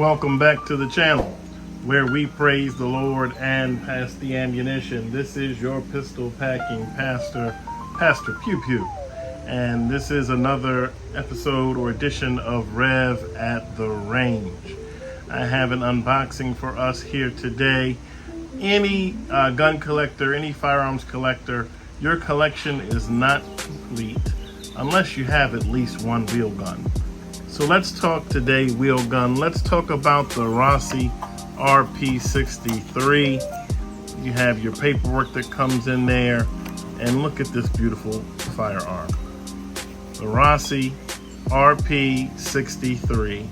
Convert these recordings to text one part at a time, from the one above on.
welcome back to the channel where we praise the Lord and pass the ammunition. This is your pistol packing pastor, Pastor Pew Pew, and this is another episode or edition of Rev at the Range. I have an unboxing for us here today. Any gun collector, any firearms collector, your collection is not complete unless you have at least one wheel gun. So let's talk today wheel gun. Let's talk about the Rossi RP 63. You have your paperwork that comes in there, and look at this beautiful firearm. The Rossi RP 63,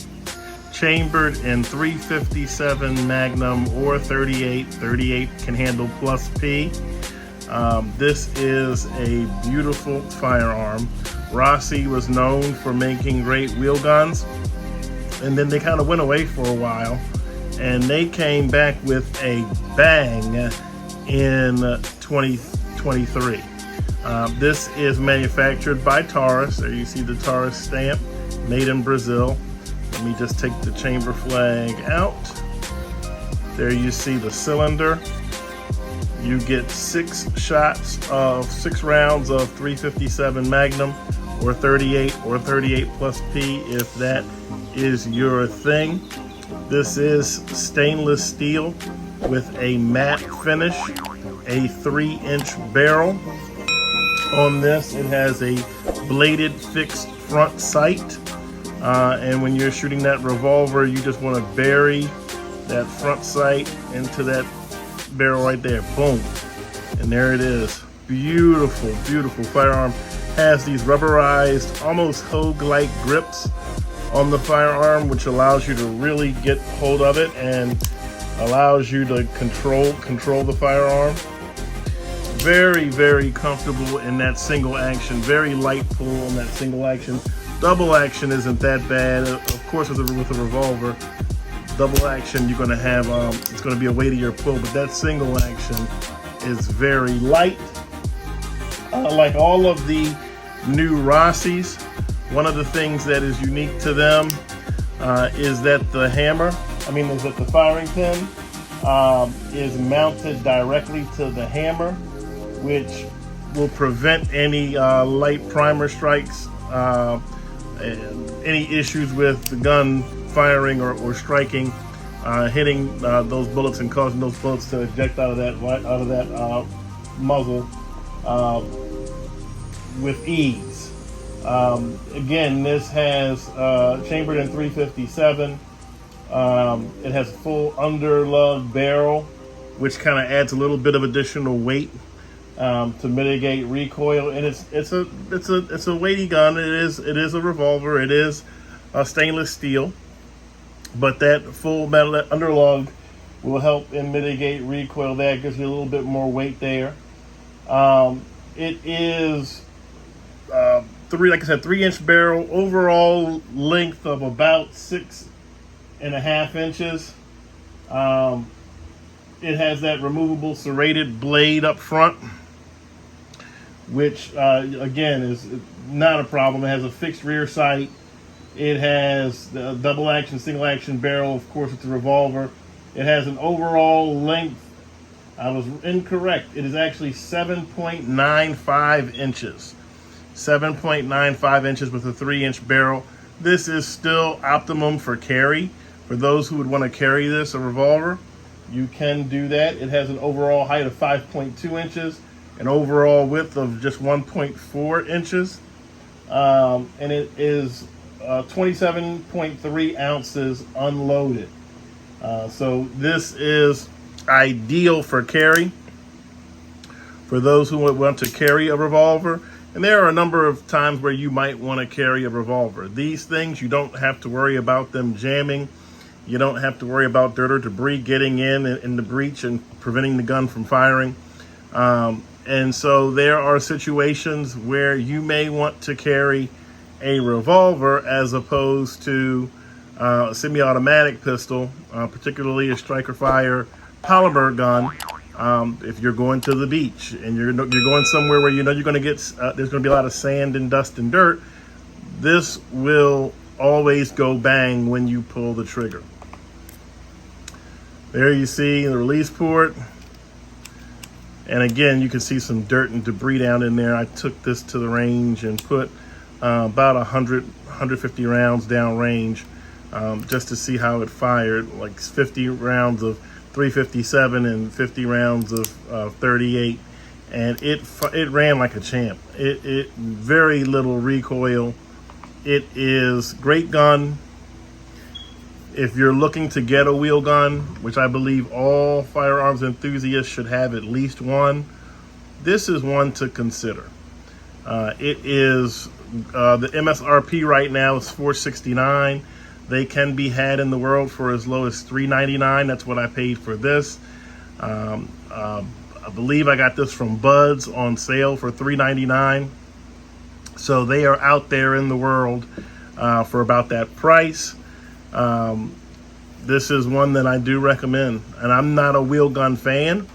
chambered in 357 Magnum or 38 can handle plus P. This is a beautiful firearm. Rossi was known for making great wheel guns, and then they kind of went away for a while, and they came back with a bang in 2023. This is manufactured by Taurus. There you see the Taurus stamp, made in Brazil. Let me just take the chamber flag out. There you see the cylinder. You get 6 rounds of 357 Magnum or 38 plus P if that is your thing. This is stainless steel with a matte finish, a 3-inch barrel. On this, it has a bladed fixed front sight. And when you're shooting that revolver, you just want to bury that front sight into that barrel right there. Boom. And there it is. Beautiful, beautiful firearm. Has these rubberized, almost Hogue-like grips on the firearm, which allows you to really get hold of it and allows you to control the firearm. Very, very comfortable in that single action. Very light pull on that single action. Double action isn't that bad. Of course, with a revolver, double action, you're going to have, it's going to be a weightier pull, but that single action is very light. Like all of the new Rossis, one of the things that is unique to them is that the firing pin is mounted directly to the hammer, which will prevent any light primer strikes, any issues with the gun firing or striking, hitting those bullets and causing those bullets to eject out of that muzzle with ease. Again, this has chambered in 357. It has a full underlug barrel, which kind of adds a little bit of additional weight to mitigate recoil. And it's a weighty gun. It is a revolver. It is stainless steel, but that full metal underlug will help and mitigate recoil. That gives you a little bit more weight there. It is 3-inch barrel, overall length of about 6.5 inches. It has that removable serrated blade up front, which again is not a problem. It has a fixed rear sight. It has the double action, single action barrel, of course, with the revolver. It has an overall length, I was incorrect, it is actually 7.95 inches. 7.95 inches with a 3-inch barrel. This is still optimum for carry. For those who would want to carry this, a revolver, you can do that. It has an overall height of 5.2 inches, an overall width of just 1.4 inches, and it is 27.3 ounces unloaded. So this is ideal for carry, for those who would want to carry a revolver. And there are a number of times where you might want to carry a revolver. These things, you don't have to worry about them jamming. You don't have to worry about dirt or debris getting in the breech and preventing the gun from firing. And so there are situations where you may want to carry a revolver as opposed to a semi-automatic pistol, particularly a striker fire polymer gun. If you're going to the beach and you're going somewhere where you know you're going to get there's going to be a lot of sand and dust and dirt, this will always go bang when you pull the trigger. There you see the release port. And again, you can see some dirt and debris down in there. I took this to the range and put about 150 rounds down range just to see how it fired, like 50 rounds of 357 and 50 rounds of 38. And it ran like a champ. It very little recoil. It is great gun. If you're looking to get a wheel gun, which I believe all firearms enthusiasts should have at least one, this is one to consider. It is the MSRP right now is $469. They can be had in the world for as low as $399. That's what I paid for this. I believe I got this from Buds on sale for $399. So they are out there in the world for about that price. This is one that I do recommend, and I'm not a wheel gun fan,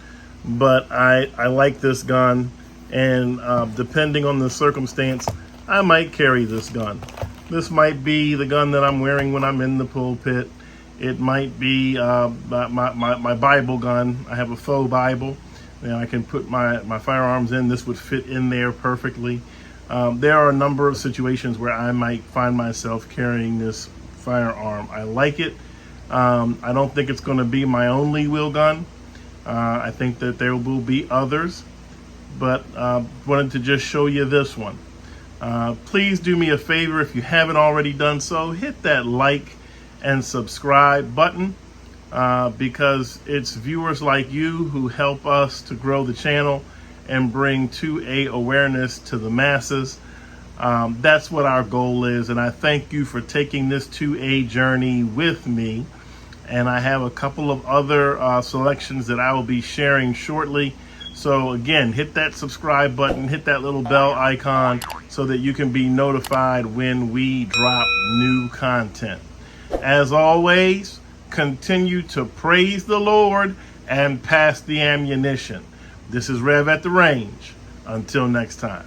but I like this gun, and depending on the circumstance, I might carry this gun. This might be the gun that I'm wearing when I'm in the pulpit. It might be my Bible gun. I have a faux Bible, and I can put my firearms in. This would fit in there perfectly. There are a number of situations where I might find myself carrying this firearm. I like it. I don't think it's going to be my only wheel gun. I think that there will be others, but wanted to just show you this one. Please do me a favor, if you haven't already done so, hit that like and subscribe button because it's viewers like you who help us to grow the channel and bring 2A awareness to the masses. That's what our goal is, and I thank you for taking this 2A journey with me. And I have a couple of other selections that I will be sharing shortly. So again, hit that subscribe button, hit that little bell icon so that you can be notified when we drop new content. As always, continue to praise the Lord and pass the ammunition. This is Rev at the Range. Until next time.